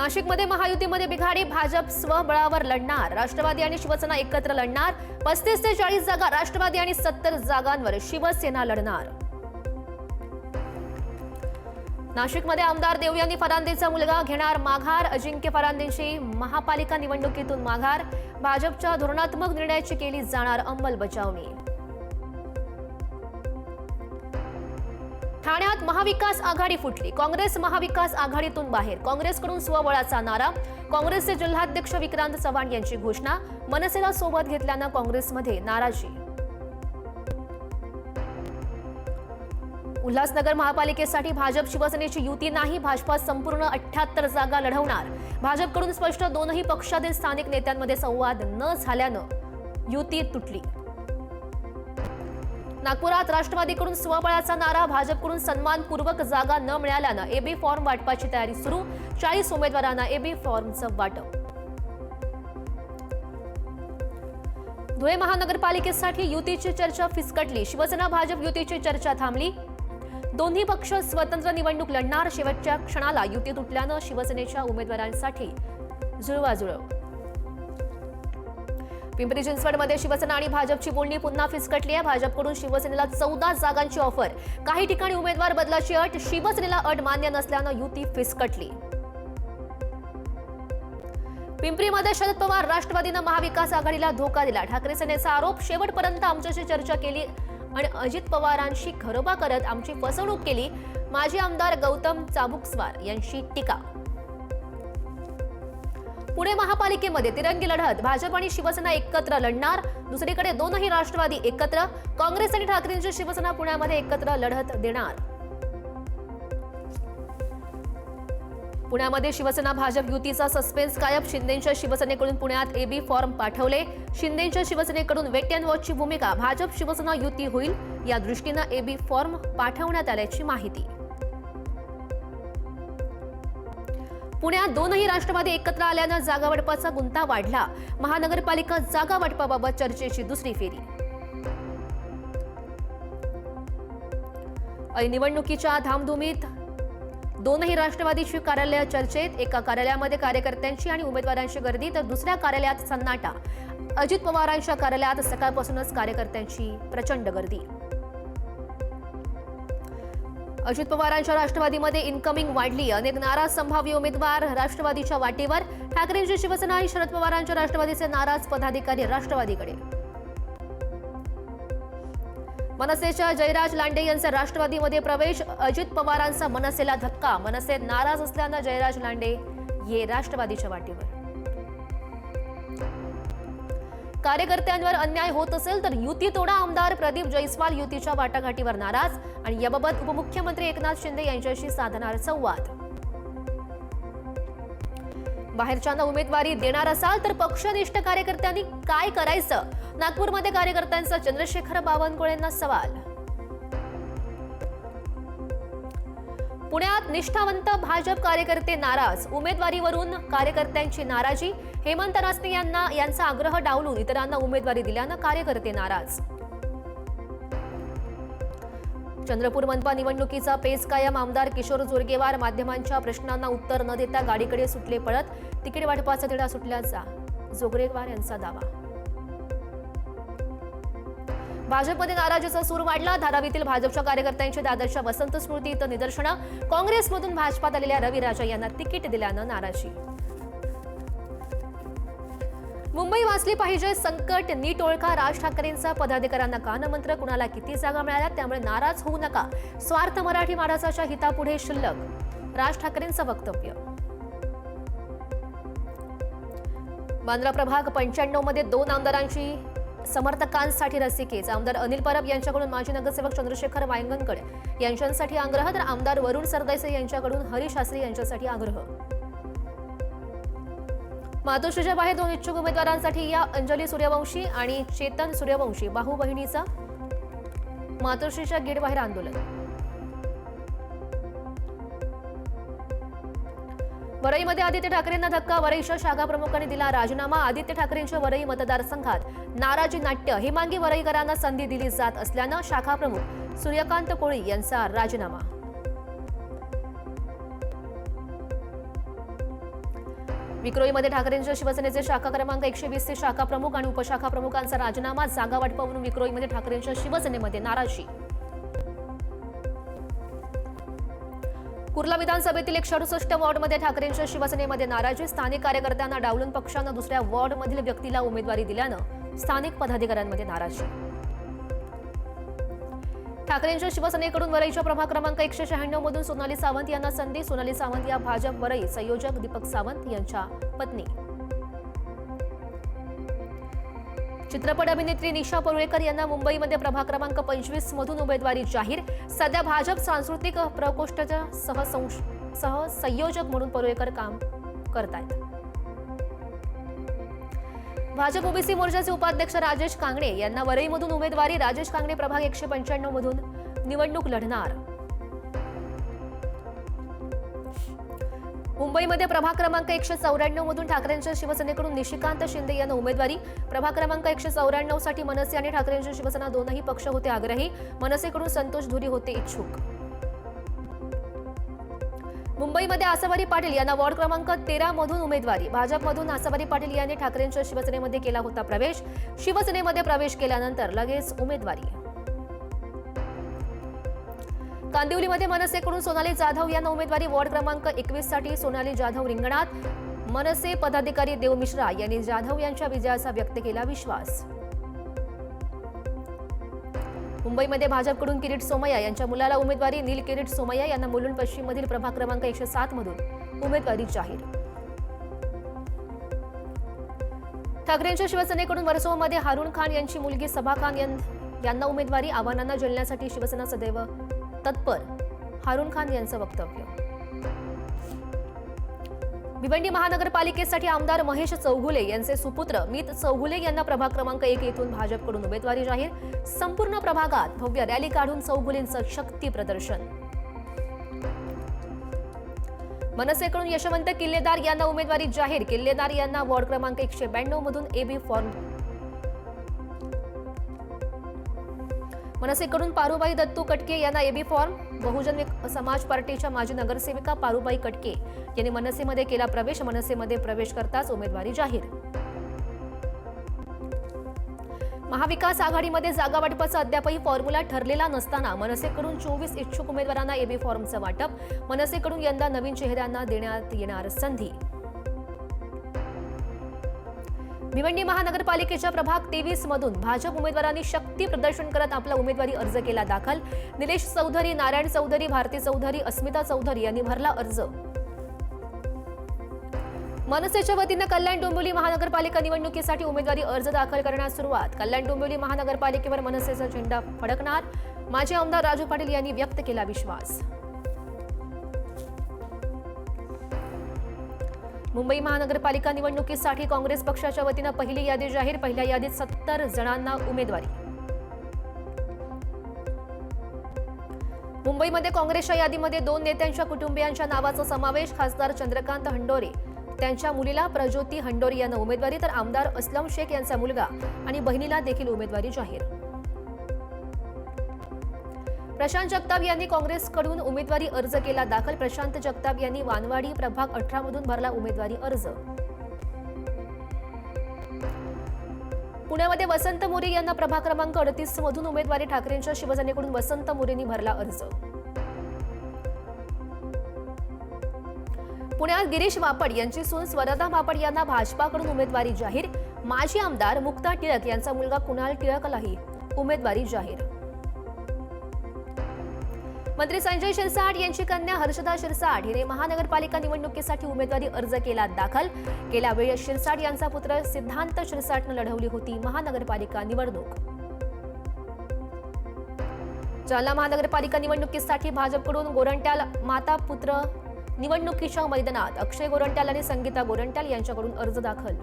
नाशिकमध्ये महायुतीमध्ये बिघाडी, भाजप स्वबळावर लढणार, राष्ट्रवादी आणि शिवसेना एकत्र लढणार, 35 ते 40 जागा राष्ट्रवादी आणि 70 जागांवर शिवसेना लढणार. नाशिकमध्ये आमदार देवयानी फरांदेचा मुलगा घेणार माघार, अजिंक्य फरांदेंची महापालिका निवडणुकीतून माघार, भाजपच्या धोरणात्मक निर्णयाची केली जाणार अंमलबजावणी. ठाण्यात महाविकास आघाडी फुटली, काँग्रेस महाविकास आघाडीतून बाहेर, काँग्रेसकडून स्वबळाचा नारा, काँग्रेसचे जिल्हाध्यक्ष विक्रांत चव्हाण यांची घोषणा, मनसेला सोबत घेतल्यानं काँग्रेसमध्ये नाराजी. उल्हासनगर महापालिकेसाठी भाजप शिवसेनेची युती नाही, भाजपा संपूर्ण 78 जागा लढवणार, भाजपकडून स्पष्ट. दोनही पक्षातील स्थानिक नेत्यांमध्ये संवाद न झाल्यानं युती तुटली. नागपुरात राष्ट्रवादीकडून स्वबळाचा नारा, भाजपकडून सन्मानपूर्वक जागा न मिळाल्यानं एबी फॉर्म वाटपाची तयारी सुरू, 40 उमेदवारांना एबी फॉर्मचं वाटप. धुळे महानगरपालिकेसाठी युतीची चर्चा फिसकटली, शिवसेना भाजप युतीची चर्चा थांबली, दोन्ही पक्ष स्वतंत्र निवडणूक लढणार, शेवटच्या क्षणाला युती तुटल्यानं शिवसेनेच्या उमेदवारांसाठी जुळवाजुळव. पिंपरी चिंचवडमध्ये शिवसेना आणि भाजपची बोलणी पुन्हा फिसकटली आहे, भाजपकडून शिवसेनेला 14 जागांची ऑफर, काही ठिकाणी उमेदवार बदलाची अट, शिवसेनेला अट मान्य नसल्यानं युती फिसकटली. पिंपरीमध्ये शरद पवार राष्ट्रवादीनं महाविकास आघाडीला धोका दिला, ठाकरे सेनेचा आरोप, शेवटपर्यंत आमच्याशी चर्चा केली आणि अजित पवारांशी घरोबा करत आमची फसवणूक केली, माजी आमदार गौतम चाबुकस्वार यांची टीका. पुणे महापालिकेमध्ये तिरंगी लढत, भाजप आणि शिवसेना एकत्र लढणार, दुसरीकडे दोनही राष्ट्रवादी एकत्र, काँग्रेस आणि ठाकरेंची शिवसेना पुण्यामध्ये एकत्र लढत देणार. पुण्यामध्ये शिवसेना भाजप युतीचा सस्पेन्स कायम, शिंदेंच्या शिवसेनेकडून पुण्यात एबी फॉर्म पाठवले, शिंदेंच्या शिवसेनेकडून वेट अँड वॉचची भूमिका, भाजप शिवसेना युती होईल या दृष्टीनं एबी फॉर्म पाठवण्यात आल्याची माहिती. पुण्यात दोनही राष्ट्रवादी एकत्र आल्यानं जागा वाटपाचा गुंता वाढला, महानगरपालिका जागा वाटपाबाबत चर्चेची दुसरी फेरी. निवडणुकीच्या धामधुमीत दोनही राष्ट्रवादीची कार्यालय चर्चेत, एका कार्यालयामध्ये कार्यकर्त्यांची आणि उमेदवारांची गर्दी तर दुसऱ्या कार्यालयात सन्नाटा, अजित पवारांच्या कार्यालयात सकाळपासूनच कार्यकर्त्यांची प्रचंड गर्दी. अजित पवारांच्या राष्ट्रवादीमध्ये इनकमिंग वाढली, अनेक नाराज संभाव्य उमेदवार राष्ट्रवादीच्या वाटेवर, ठाकरेंची शिवसेना आणि शरद पवारांच्या राष्ट्रवादीचे नाराज पदाधिकारी राष्ट्रवादीकडे. मनसेच्या जयराज लांडे यांचा राष्ट्रवादीमध्ये प्रवेश, अजित पवारांचा मनसेला धक्का, मनसे नाराज असल्यानं जयराज लांडे ये राष्ट्रवादीच्या वाटेवर. कार्यकर्त्यांवर अन्याय होत असेल तर युती तोडा, आमदार प्रदीप जैस्वाल युतीच्या वाटाघाटीवर नाराज आणि याबाबत उपमुख्यमंत्री एकनाथ शिंदे यांच्याशी साधणार संवाद. बाहेरच्यांना उमेदवारी देणार असाल तर पक्षनिष्ठ कार्यकर्त्यांनी काय करायचं, नागपूरमध्ये कार्यकर्त्यांचा चंद्रशेखर बावनकुळेंना सवाल. पुण्यात निष्ठावंत भाजप कार्यकर्ते नाराज, उमेदवारीवरून कार्यकर्त्यांची नाराजी, हेमंत रासने यांचा आग्रह डावलून इतरांना उमेदवारी दिल्यानं कार्यकर्ते नाराज. चंद्रपूर मनपा निवडणुकीचा पेच कायम, आमदार किशोर जोरगेवार माध्यमांच्या प्रश्नांना उत्तर न देता गाडीकडे सुटले पळत, तिकीट वाटपाचा तिढा सुटल्याचा जोरगेवार यांचा दावा. भाजपमध्ये नाराजीचा सूर वाढला, धारावीतील भाजपच्या कार्यकर्त्यांची दादरच्या वसंत स्मृती इथं निदर्शनं, काँग्रेसमधून भाजपात आलेल्या रवी राजा यांना तिकीट दिल्यानं नाराजी. मुंबई वाचली पाहिजे, संकट नीट ओळखा, राज ठाकरेंचा पदाधिकाऱ्यांना कानमंत्र, कुणाला किती जागा मिळाल्या त्यामुळे नाराज होऊ नका, स्वार्थ मराठी माणसाच्या हितापुढे शिल्लक, राज ठाकरेंचं वक्तव्य. बांद्रा प्रभाग 95 मध्ये 2 आमदारांची समर्थकांसाठी रस्सीखेच, आमदार अनिल परब यांच्याकडून माजी नगरसेवक चंद्रशेखर वायंगणकर यांच्यासाठी आग्रह तर आमदार वरुण सरदेसाई यांच्याकडून हरी शास्त्री यांच्यासाठी आग्रह. मातोश्रीच्या बाहेर 2 इच्छुक उमेदवारांसाठी या अंजली सूर्यवंशी आणि चेतन सूर्यवंशी भाऊ बहिणीचा मातोश्रीच्या गेटबाहेर आंदोलन. वरईमध्ये आदित्य ठाकरेंना धक्का, वरईच्या शाखा प्रमुखांनी दिला राजीनामा, आदित्य ठाकरेंच्या वरई मतदारसंघात नाराजी नाट्य, हेमांगी वरईकरांना संधी दिली जात असल्यानं शाखा प्रमुख सूर्यकांत कोळी यांचा राजीनामा. विक्रोळीमध्ये ठाकरेंच्या शिवसेनेचे शाखा क्रमांक 120 चे शाखा प्रमुख आणि उपशाखा प्रमुखांचा राजीनामा, जागा वाटपावरून विक्रोळीमध्ये ठाकरेंच्या शिवसेनेमध्ये नाराजी. कुर्ला विधानसभेतील 168 वॉर्डमध्ये ठाकरेंच्या शिवसेनेमध्ये नाराजी. स्थानिक कार्यकर्त्यांना डावलून पक्षानं दुसऱ्या वॉर्डमधील व्यक्तीला उमेदवारी दिल्यानं स्थानिक पदाधिकाऱ्यांमध्ये नाराजी. ठाकरेंच्या शिवसेनेकडून वरईच्या प्रभाग क्रमांक 196 मधून सोनाली सावंत यांना संधी. सोनाली सावंत या भाजप वरई संयोजक दीपक सावंत यांच्या पत्नी. चित्रपट अभिनेत्री निशा परुळेकर यांना मुंबईमध्ये प्रभाग क्रमांक 25 मधून उमेदवारी जाहीर. सध्या भाजप सांस्कृतिक प्रकोष्ठाच्या सहसंयोजक म्हणून परुळेकर काम करतायत. भाजप ओबीसी मोर्चाचे उपाध्यक्ष राजेश कांगणे यांना वरईमधून उमेदवारी. राजेश कांगणे प्रभाग 195 मधून निवडणूक लढणार. मुंबईमध्ये प्रभाग क्रमांक 194 मधून ठाकरेंच्या शिवसेनेकडून निशिकांत शिंदे यांना उमेदवारी. प्रभाग क्रमांक 194 साठी मनसे आणि ठाकरेंची शिवसेना दोनही पक्ष होते आग्रही. मनसेकडून संतोष धुरी होते इच्छुक. मुंबईमध्ये आसावरी पाटील यांना वॉर्ड क्रमांक 13 मधून उमेदवारी. भाजपमधून आसावरी पाटील यांनी ठाकरेंच्या शिवसेनेमध्ये केला होता प्रवेश. शिवसेनेमध्ये प्रवेश केल्यानंतर लगेच उमेदवारी. कांदिवलीमध्ये मनसेकडून सोनाली जाधव यांना उमेदवारी. वॉर्ड क्रमांक 21 साठी सोनाली जाधव रिंगणात. मनसे पदाधिकारी देव मिश्रा यांनी जाधव यांच्या विजयाचा व्यक्त केला विश्वास. मुंबईमध्ये भाजपकडून किरीट सोमय्या यांच्या मुलाला उमेदवारी. नील किरीट सोमय्या यांना मुलुंड पश्चिम मधील प्रभाग क्रमांक 107 मधून उमेदवारी जाहीर. ठाकरेंच्या शिवसेनेकडून वर्सोवामध्ये हारून खान यांची मुलगी सबा खान यांना उमेदवारी. आव्हानांना झेलण्यासाठी शिवसेना सदैव तत्पर, हारून खान यांचं वक्तव्य. भिवंडी महानगरपालिकेसाठी आमदार महेश चौगुले यांचे सुपुत्र मीत चौगुले यांना प्रभाग क्रमांक 1 येथून भाजपकडून उमेदवारी जाहीर. संपूर्ण प्रभागात भव्य रॅली काढून चौगुलेंचं शक्ती प्रदर्शन. मनसेकडून यशवंत किल्लेदार यांना उमेदवारी जाहीर. किल्लेदार यांना वॉर्ड क्रमांक 192 मधून एबी फॉर्म. मनसेकडून पारुबाई दत्तू कटके यांना एबी फॉर्म. बहुजन समाज पार्टीच्या माजी नगरसेविका पारुबाई कटके यांनी मनसेमध्ये केला प्रवेश. मनसेमध्ये प्रवेश करताच उमेदवारी जाहीर. महाविकास आघाडीमध्ये जागा वाटपाचा अद्यापही फॉर्म्युला ठरलेला नसताना मनसेकडून 24 इच्छुक उमेदवारांना एबी फॉर्मचं वाटप. मनसेकडून यंदा नवीन चेहऱ्यांना देण्यात येणार संधी. भिवंडी महानगरपालिकेच्या प्रभाग 23 मधून भाजप उमेदवारांनी शक्ती प्रदर्शन करत आपला उमेदवारी अर्ज केला दाखल. निलेश चौधरी, नारायण चौधरी, भारती चौधरी, अस्मिता चौधरी यांनी भरला अर्ज. मनसेच्या वतीनं कल्याण डोंबिवली महानगरपालिका निवडणुकीसाठी उमेदवारी अर्ज दाखल करण्यास सुरुवात. कल्याण डोंबिवली महानगरपालिकेवर मनसेचा झेंडा फडकणार. माजी आमदार राजू पाटील यांनी व्यक्त केला विश्वास. मुंबई महानगरपालिका निवडणुकीसाठी काँग्रेस पक्षाच्या वतीनं पहिली यादी जाहीर. पहिल्या यादीत 70 जणांना उमेदवारी. मुंबईमध्ये काँग्रेसच्या यादीमध्ये 2 नेत्यांच्या कुटुंबियांच्या नावाचा समावेश. खासदार चंद्रकांत हंडोरे, त्यांच्या मुलीला प्रज्योती हंडोरे यांना उमेदवारी, तर आमदार असलम शेख यांचा मुलगा आणि बहिणीला देखील उमेदवारी जाहीर. प्रशांत जगताप यांनी काँग्रेसकडून उमेदवारी अर्ज केला दाखल. प्रशांत जगताप यांनी वानवाडी प्रभाग 18 मधून भरला उमेदवारी अर्ज. पुण्यामध्ये वसंत मोरे यांना प्रभाग क्रमांक 38 मधून उमेदवारी. ठाकरेंच्या शिवसेनेकडून वसंत मोरेंनी भरला अर्ज. पुण्यात गिरीश बापट यांची सून स्वरदा बापट यांना भाजपाकडून उमेदवारी जाहीर. माजी आमदार मुक्ता टिळक यांचा मुलगा कुणाल टिळकलाही उमेदवारी जाहीर. मंत्री संजय शिरसाट यांची कन्या हर्षदा शिरसाट हिने महानगरपालिका निवडणुकीसाठी उमेदवारी अर्ज केला दाखल. गेल्या वेळी शिरसाट यांचा पुत्र सिद्धांत शिरसाटनं लढवली होती महानगरपालिका निवडणूक. जालना महानगरपालिका निवडणुकीसाठी भाजपकडून गोरंट्याल माता पुत्र निवडणुकीच्या मैदानात. अक्षय गोरंट्याल आणि संगीता गोरंट्याल यांच्याकडून अर्ज दाखल.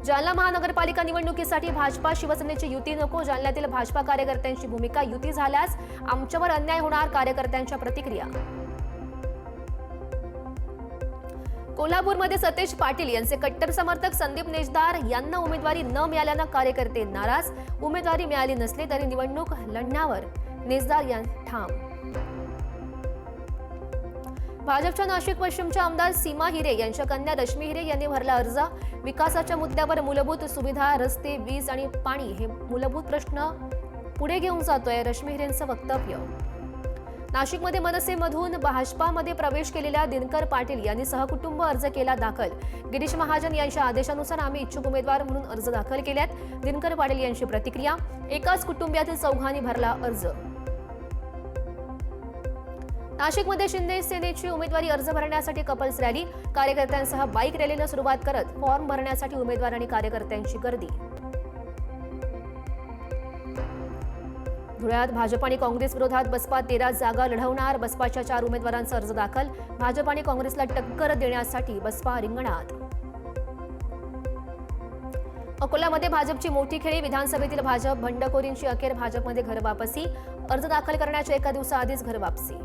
जालना महानगरपालिका निवडणुकीसाठी भाजपा शिवसेनेची युती नको. जालन्यातील भाजपा कार्यकर्त्यांची भूमिका, युती झाल्यास आमच्यावर अन्याय होणार. कार्यकर्त्यांच्या प्रतिक्रिया. कोल्हापूरमध्ये सतेज पाटील यांचे कट्टर समर्थक संदीप नेजदार यांना उमेदवारी न मिळाल्यानं कार्यकर्ते नाराज. उमेदवारी मिळाली नसली तरी निवडणूक लढण्यावर नेजदार ठाम. भाजपच्या नाशिक पश्चिमच्या आमदार सीमा हिरे यांच्या कन्या रश्मी हिरे यांनी भरला अर्ज. विकासाच्या मुद्द्यावर मूलभूत सुविधा, रस्ते, वीज आणि पाणी हे मूलभूत प्रश्न पुढे घेऊन जातोय रश्मी हिरेंचं वक्तव्य. नाशिकमध्ये मनसेमधून भाजपामध्ये प्रवेश केलेल्या दिनकर पाटील यांनी सहकुटुंब अर्ज केला दाखल. गिरीश महाजन यांच्या आदेशानुसार आम्ही इच्छुक उमेदवार म्हणून अर्ज दाखल केल्यात. दिनकर पाटील यांची प्रतिक्रिया. एकाच कुटुंबातील चौघांनी भरला अर्ज. नाशिकमध्ये शिंदे सेनेची उमेदवारी अर्ज भरण्यासाठी कपल्स रॅली, कार्यकर्त्यांसह बाईक रॅलीला सुरुवात करत फॉर्म भरण्यासाठी उमेदवार आणि कार्यकर्त्यांची गर्दी. धुळ्यात भाजप आणि काँग्रेस विरोधात बसपा 13 जागा लढवणार. बसपाच्या 4 उमेदवारांचा अर्ज दाखल. भाजप आणि काँग्रेसला टक्कर देण्यासाठी बसपा रिंगणात. अकोल्यामध्ये भाजपची मोठी खेळी. विधानसभेतील भाजप बंडखोरींची अखेर भाजपमध्ये घरवापसी. अर्ज दाखल करण्याच्या एका दिवसाआधीच घरवापसी.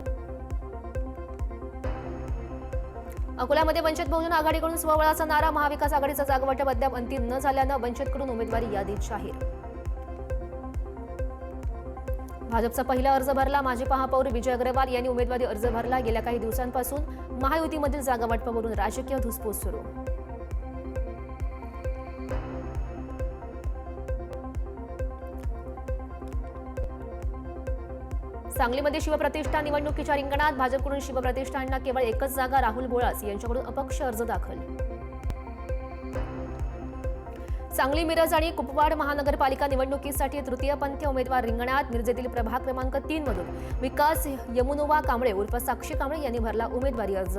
अकोल्यामध्ये वंचित बहुजन आघाडीकडून स्वबळाचा नारा. महाविकास आघाडीचा जागावाटप अद्याप अंतिम न झाल्यानं वंचितकडून उमेदवारी यादी जाहीर. भाजपचा पहिला अर्ज भरला. माजी महापौर विजय अग्रवाल यांनी उमेदवारी अर्ज भरला. गेल्या काही दिवसांपासून महायुतीमधील जागावाटपावरून राजकीय धुसफूस सुरू. सांगलीमध्ये शिवप्रतिष्ठान निवडणुकीच्या रिंगणात. भाजपकडून शिवप्रतिष्ठानला केवळ एकच जागा. राहुल बोळास यांच्याकडून अपक्ष अर्ज दाखल. सांगली, मिरज आणि कुपवाड महानगरपालिका निवडणुकीसाठी तृतीयपंथी उमेदवार रिंगणात. मिरजेतील प्रभाग क्रमांक 3 मधून विकास यमुनोवा कांबळे उर्फ साक्षी कांबळे यांनी भरला उमेदवारी अर्ज.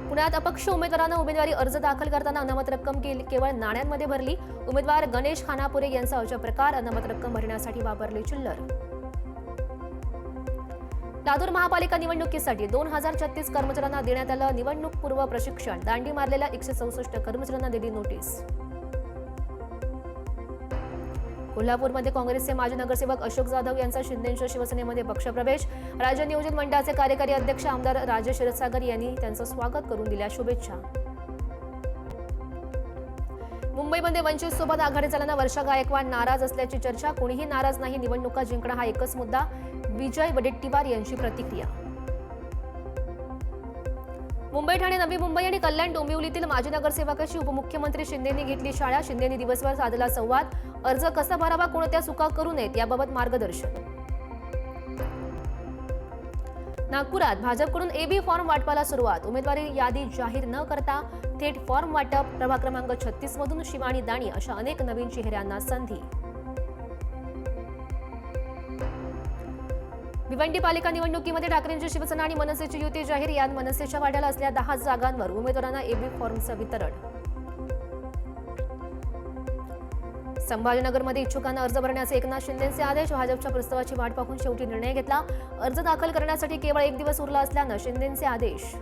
पुण्यात अपक्ष उमेदवारांना उमेदवारी अर्ज दाखल करताना अनामत रक्कम केवळ नाण्यांमध्ये भरली. उमेदवार गणेश खानापुरे यांचा अशा प्रकार. अनामत रक्कम भरण्यासाठी वापरली चिल्लर. लातूर महापालिका निवडणुकीसाठी 2036 कर्मचाऱ्यांना देण्यात आलं निवडणूक पूर्व प्रशिक्षण. दांडी मारलेल्या 164 कर्मचाऱ्यांना दिली नोटीस. कोल्हापूरमध्ये काँग्रेसचे माजी नगरसेवक अशोक जाधव यांचा शिंदेच्या शिवसेनेमध्ये पक्षप्रवेश. राज्य नियोजन मंडळाचे कार्यकारी अध्यक्ष आमदार राजेश क्षीरसागर यांनी त्यांचं स्वागत करून दिल्या शुभेच्छा. मुंबईमध्ये वंचित सोबत आघाडी झाल्यानं वर्षा गायकवाड नाराज असल्याची चर्चा. कोणीही नाराज नाही. निवडणुका जिंकणं हा एकच मुद्दा. विजय वडेट्टीवार यांची प्रतिक्रिया. मुंबई, ठाणे, नवी मुंबई आणि कल्याण डोंबिवलीतील माजी नगरसेवकाची उपमुख्यमंत्री शिंदेंनी घेतली शाळा. शिंदेंनी दिवसभर साधला संवाद. अर्ज कसा भरावा, कोणत्या चुका करू नयेत याबाबत मार्गदर्शन. नागपुरात भाजपकडून एबी फॉर्म वाटपाला सुरुवात. उमेदवारी यादी जाहीर न करता थेट फॉर्म वाटप. प्रभाग क्रमांक 36 मधून शिवानी दाणी अशा अनेक नवीन चेहऱ्यांना संधी. भिवंडी पालिका निवडणुकीमध्ये ठाकरेंची शिवसेना आणि मनसेची युती जाहीर. यात मनसेच्या वाट्याला असलेल्या 10 जागांवर उमेदवारांना एबी फॉर्मचं वितरण. संभाजीनगरमध्ये इच्छुकांना अर्ज भरण्याचे एकनाथ शिंदेंचे आदेश. भाजपच्या प्रस्तावाची वाट पाहून शेवटी निर्णय घेतला. अर्ज दाखल करण्यासाठी केवळ 1 दिवस उरला असल्यानं शिंदेंचे आदेश.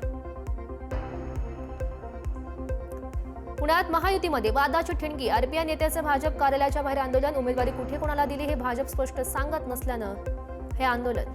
पुण्यात महायुतीमध्ये वादाची ठिणगी. आरपीआय नेत्याचे भाजप कार्यालयाच्या बाहेर आंदोलन. उमेदवारी कुठे कोणाला दिली हे भाजप स्पष्ट सांगत नसल्यानं हे आंदोलन.